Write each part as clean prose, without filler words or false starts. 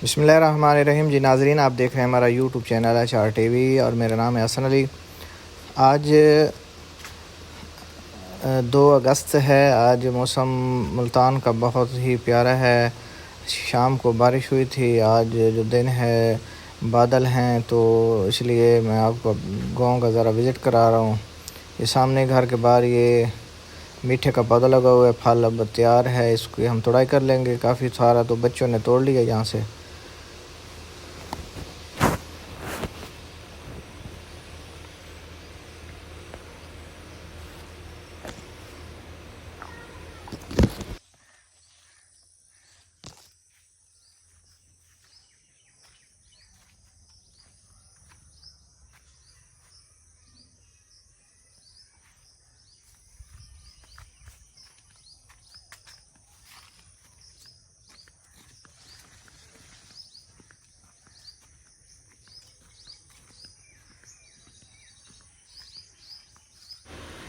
बिस्मिल्लाहिर्रहमानिर्रहीम। जी नाज़रीन, आप देख रहे हैं हमारा यूट्यूब चैनल है चार टीवी और मेरा नाम है हसन अली। आज 2 अगस्त है। आज मौसम मुल्तान का बहुत ही प्यारा है। शाम को बारिश हुई थी। आज जो दिन है बादल हैं, तो इसलिए मैं आपको गांव का ज़रा विज़िट करा रहा हूँ। ये सामने घर के बाहर ये मीठे का पौधा लगा हुआ है, फल अब तैयार है, इसकी हम तोड़ाई कर लेंगे। काफ़ी सारा तो बच्चों ने तोड़ लिया यहाँ से।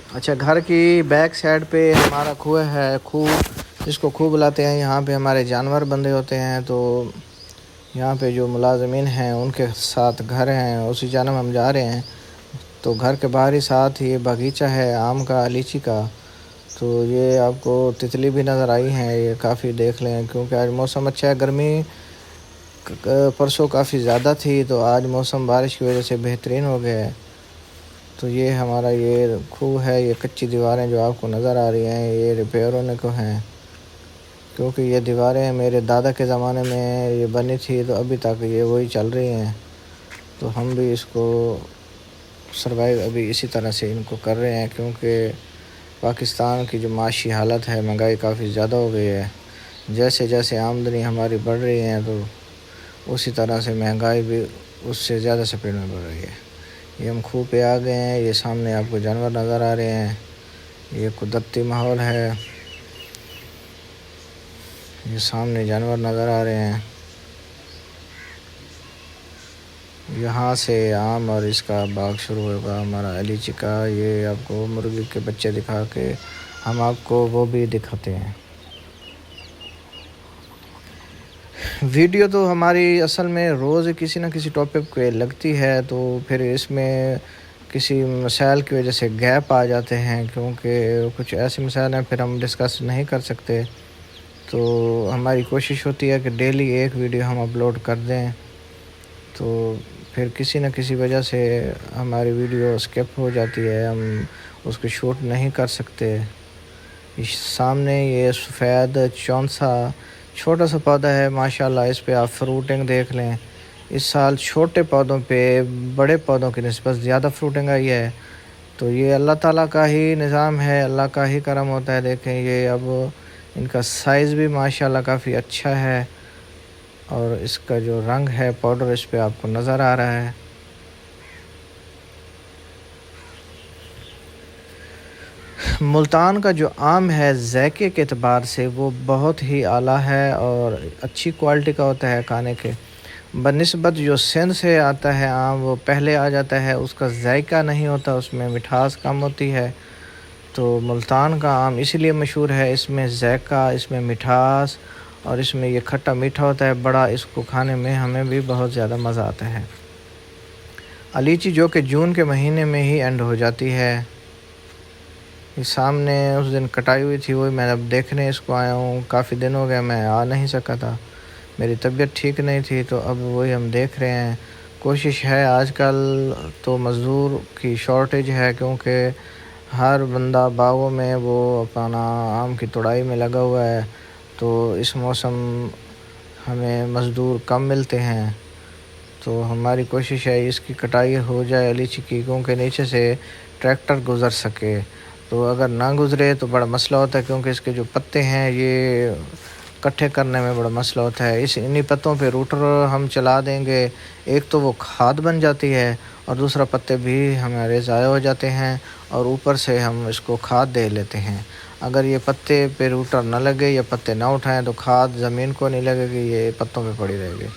अच्छा, घर की बैक साइड पे हमारा खूह है। खूह जिसको खूह बुलाते हैं। यहाँ पे हमारे जानवर बंधे होते हैं, तो यहाँ पे जो मुलाज़मीन हैं उनके साथ घर हैं, उसी जानब हम जा रहे हैं। तो घर के बाहर ही साथ ही बगीचा है आम का, लीची का। तो ये आपको तितली भी नज़र आई हैं, ये काफ़ी देख लें, क्योंकि आज मौसम अच्छा है। गर्मी परसों काफ़ी ज़्यादा थी, तो आज मौसम बारिश की वजह से बेहतरीन हो गया है। तो ये हमारा ये खूह है। ये कच्ची दीवारें जो आपको नज़र आ रही हैं, ये रिपेयर होने को हैं, क्योंकि ये दीवारें मेरे दादा के ज़माने में ये बनी थी, तो अभी तक ये वही चल रही हैं। तो हम भी इसको सर्वाइव अभी इसी तरह से इनको कर रहे हैं, क्योंकि पाकिस्तान की जो माशी हालत है, महंगाई काफ़ी ज़्यादा हो गई है। जैसे जैसे आमदनी हमारी बढ़ रही है, तो उसी तरह से महंगाई भी उससे ज़्यादा स्पीड में बढ़ रही है। ये हम खूह पे आ गए हैं। ये सामने आपको जानवर नज़र आ रहे हैं। ये कुदरती माहौल है। ये सामने जानवर नज़र आ रहे हैं। यहाँ से आम और इसका बाग शुरू होगा हमारा लीची का। ये आपको मुर्गी के बच्चे दिखा के हम आपको वो भी दिखाते हैं। वीडियो तो हमारी असल में रोज़ किसी न किसी टॉपिक पे लगती है, तो फिर इसमें किसी मसाइल की वजह से गैप आ जाते हैं, क्योंकि कुछ ऐसे मसाइल हैं फिर हम डिस्कस नहीं कर सकते। तो हमारी कोशिश होती है कि डेली एक वीडियो हम अपलोड कर दें, तो फिर किसी न किसी वजह से हमारी वीडियो स्किप हो जाती है, हम उसको शूट नहीं कर सकते। इस सामने ये सफ़ेद चौंसा छोटा सा पौधा है, माशाल्लाह। इस पे आप फ्रूटिंग देख लें। इस साल छोटे पौधों पे बड़े पौधों की निस्बत ज़्यादा फ्रूटिंग आई है। तो ये अल्लाह ताला का ही निज़ाम है, अल्लाह का ही करम होता है। देखें, ये अब इनका साइज़ भी माशाल्लाह काफ़ी अच्छा है, और इसका जो रंग है पाउडर इस पे आपको नज़र आ रहा है। मुल्तान का जो आम है ज़ायके के एतबार से वो बहुत ही आला है और अच्छी क्वालिटी का होता है खाने के बनिस्बत। जो सिंध से आता है आम वो पहले आ जाता है, उसका ज़ायका नहीं होता, उसमें मिठास कम होती है। तो मुल्तान का आम इसीलिए मशहूर है, इसमें ज़ायका, इसमें मिठास और इसमें ये खट्टा मीठा होता है बड़ा। इसको खाने में हमें भी बहुत ज़्यादा मज़ा आता है। लीची जो कि जून के महीने में ही एंड हो जाती है। इस सामने उस दिन कटाई हुई थी, वही मैं अब देखने इसको आया हूँ। काफ़ी दिन हो गया, मैं आ नहीं सका था, मेरी तबीयत ठीक नहीं थी, तो अब वही हम देख रहे हैं। कोशिश है, आजकल तो मज़दूर की शॉर्टेज है, क्योंकि हर बंदा बागों में वो अपना आम की तुड़ाई में लगा हुआ है। तो इस मौसम हमें मज़दूर कम मिलते हैं, तो हमारी कोशिश है इसकी कटाई हो जाए लीची की, क्योंकि नीचे से ट्रैक्टर गुज़र सके। तो अगर ना गुज़रे तो बड़ा मसला होता है, क्योंकि इसके जो पत्ते हैं ये इकट्ठे करने में बड़ा मसला होता है। इन्हीं पत्तों पे रूटर हम चला देंगे, एक तो वो खाद बन जाती है, और दूसरा पत्ते भी हमारे ज़ाया हो जाते हैं, और ऊपर से हम इसको खाद दे लेते हैं। अगर ये पत्ते पे रूटर ना लगे या पत्ते ना उठाएं तो खाद ज़मीन को नहीं लगेगी, ये पत्तों पे पड़ी रहेगी।